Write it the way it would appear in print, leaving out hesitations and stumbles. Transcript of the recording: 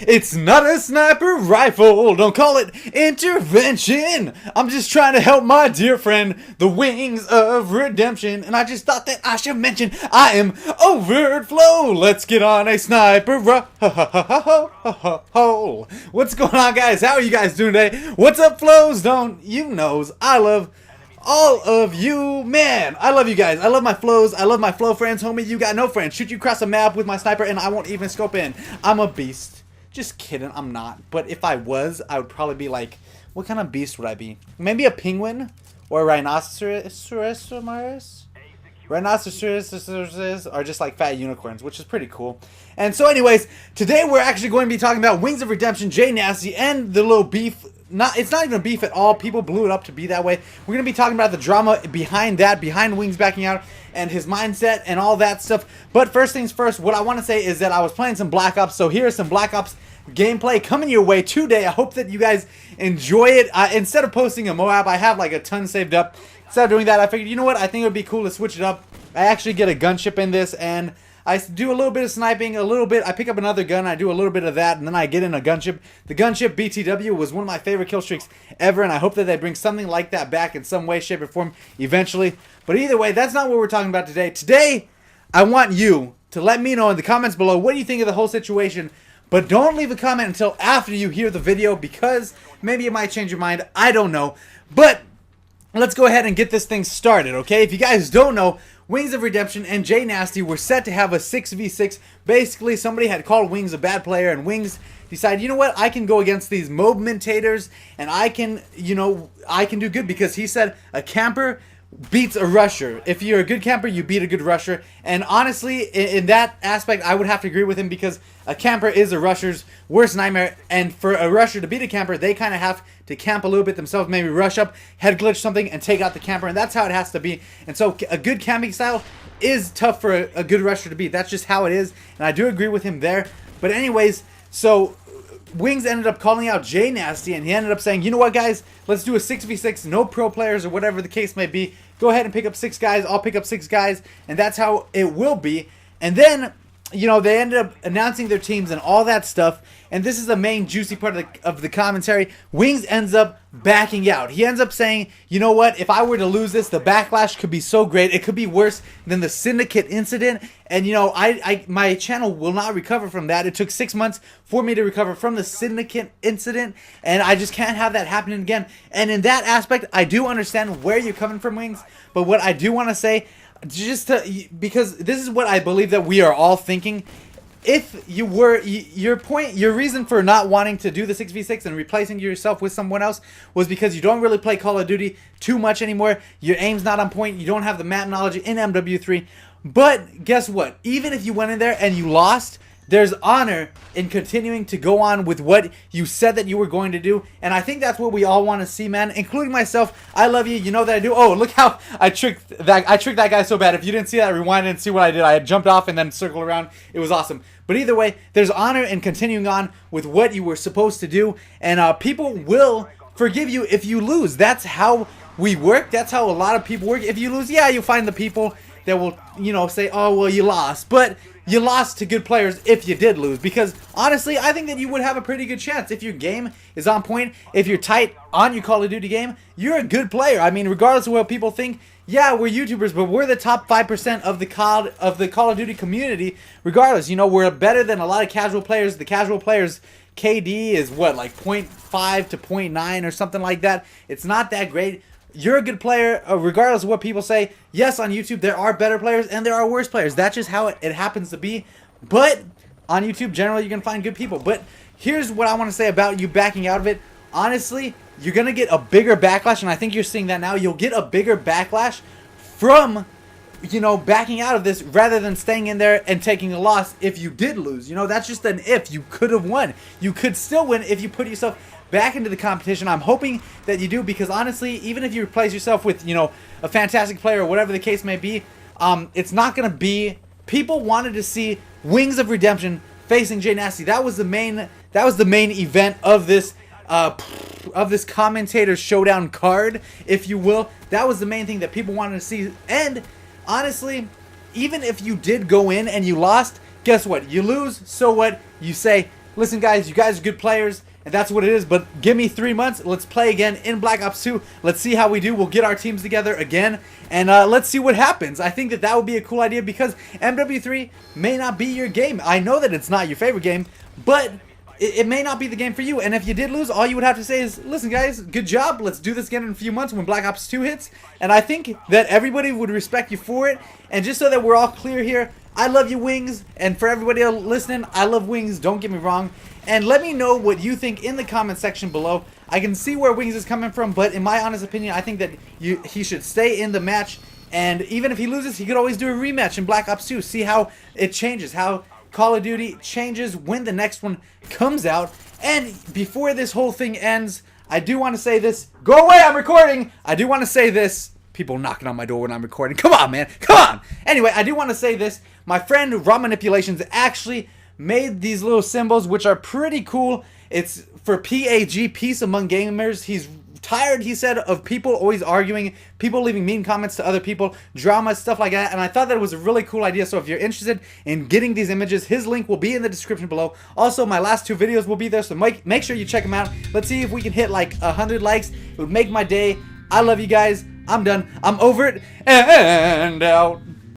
It's not a sniper rifle. Don't call it intervention. I'm just trying to help my dear friend, the Wings of Redemption. And I just thought that I should mention I am Overflow. Let's get on a sniper rifle. What's going on, guys? How are you guys doing today? What's up, flows? Don't you knows I love all of you, man. I love you guys. I love my flows. I love my flow friends. Homie, you got no friends. Shoot you across a map with my sniper and I won't even scope in. I'm a beast. Just kidding, I'm not. But if I was, I would probably be like, what kind of beast would I be? Maybe a penguin or a rhinoceros? Rhinoceroses are just like fat unicorns, which is pretty cool. And so anyways, today we're actually going to be talking about Wings of Redemption, JNasty, and the little beef. It's not even beef at all. People blew it up to be that way. We're going to be talking about the drama behind that, behind Wings backing out, and his mindset and all that stuff. But first things first, what I want to say is that I was playing some Black Ops, so here's some Black Ops gameplay coming your way today. I hope that you guys enjoy it. Instead of posting a Moab, I have like a ton saved up. Instead of doing that, I figured, you know what, I think it would be cool to switch it up. I actually get a gunship in this, and I do a little bit of sniping, a little bit. I pick up another gun, I do a little bit of that, and then I get in a gunship. The gunship BTW was one of my favorite kill streaks ever, and I hope that they bring something like that back in some way, shape, or form eventually. But either way, that's not what we're talking about today. Today, I want you to let me know in the comments below what do you think of the whole situation. But don't leave a comment until after you hear the video, because maybe it might change your mind. I don't know. But let's go ahead and get this thing started, okay? If you guys don't know, Wings of Redemption and JNasty were set to have a 6v6. Basically, somebody had called Wings a bad player, and Wings decided, you know what, I can go against these momentators, and I can, you know, I can do good, because he said a camper beats a rusher. If you're a good camper, you beat a good rusher. And honestly, in that aspect, I would have to agree with him, because a camper is a rusher's worst nightmare. And for a rusher to beat a camper, they kind of have to camp a little bit themselves, maybe rush up, head glitch something, and take out the camper. And that's how it has to be. And so a good camping style is tough for a good rusher to beat. That's just how it is. And I do agree with him there. But anyways, so Wings ended up calling out JNasty, and he ended up saying, you know what, guys, let's do a 6v6, no pro players or whatever the case may be. Go ahead and pick up 6 guys, I'll pick up 6 guys, and that's how it will be. And then, you know, they ended up announcing their teams and all that stuff, and this is the main juicy part of the commentary. Wings ends up backing out. He ends up saying, you know what, if I were to lose this, the backlash could be so great. It could be worse than the Syndicate incident, and, you know, my channel will not recover from that. It took 6 months for me to recover from the Syndicate incident, and I just can't have that happening again. And in that aspect, I do understand where you're coming from, Wings, but what I do want to say, because this is what I believe that we are all thinking. If you were, your reason for not wanting to do the 6v6 and replacing yourself with someone else was because you don't really play Call of Duty too much anymore. Your aim's not on point. You don't have the map knowledge in MW3. But guess what? Even if you went in there and you lost, there's honor in continuing to go on with what you said that you were going to do. And I think that's what we all want to see, man, including myself. I love you. You know that I do. Oh, look how I tricked that guy so bad. If you didn't see that, rewind and see what I did. I had jumped off and then circled around. It was awesome. But either way, there's honor in continuing on with what you were supposed to do. And people will forgive you if you lose. That's how we work. That's how a lot of people work. If you lose, yeah, you'll find the people that will, you know, say, oh, well, you lost. But you lost to good players if you did lose, because honestly, I think that you would have a pretty good chance if your game is on point, if you're tight on your Call of Duty game. You're a good player. I mean, regardless of what people think, yeah, we're YouTubers, but we're the top 5% of the Call of Duty community. Regardless, you know, we're better than a lot of casual players. The casual players KD is what, like 0.5 to 0.9 or something like that. It's not that great. You're a good player, regardless of what people say. Yes, on YouTube, there are better players and there are worse players. That's just how it happens to be. But on YouTube, generally, you can find good people. But here's what I want to say about you backing out of it. Honestly, you're going to get a bigger backlash, and I think you're seeing that now. You'll get a bigger backlash from, you know, backing out of this rather than staying in there and taking a loss if you did lose. You know, that's just an if. You could have won. You could still win if you put yourself back into the competition. I'm hoping that you do, because honestly, even if you replace yourself with, you know, a fantastic player or whatever the case may be, it's not going to be. People wanted to see Wings of Redemption facing JNasty. That was the main event of this commentator showdown card, if you will. That was the main thing that people wanted to see. And honestly, even if you did go in and you lost, guess what? You lose, so what? You say, listen guys, you guys are good players, and that's what it is, but give me 3 months. Let's play again in Black Ops 2. Let's see how we do. We'll get our teams together again, and let's see what happens. I think that that would be a cool idea because MW3 may not be your game. I know that it's not your favorite game, but it may not be the game for you. And if you did lose, all you would have to say is, listen guys, good job. Let's do this again in a few months when Black Ops 2 hits. And I think that everybody would respect you for it. And just so that we're all clear here, I love you, Wings. And for everybody else listening, I love Wings. Don't get me wrong. And let me know what you think in the comment section below. I can see where Wings is coming from, but in my honest opinion, I think that he should stay in the match. And even if he loses, he could always do a rematch in Black Ops 2. See how it changes, how Call of Duty changes when the next one comes out. And before this whole thing ends, I do want to say this. Go away, I'm recording. I do want to say this. People knocking on my door when I'm recording. Come on, man. Come on. Anyway, I do want to say this. My friend Raw Manipulations actually made these little symbols, which are pretty cool. It's for PAG, Peace Among Gamers. He's tired, he said, of people always arguing, people leaving mean comments to other people, drama, stuff like that, and I thought that it was a really cool idea. So if you're interested in getting these images, his link will be in the description below. Also, my last 2 videos will be there, so make sure you check them out. Let's see if we can hit like 100 likes. It would make my day. I love you guys. I'm done. I'm over it and out.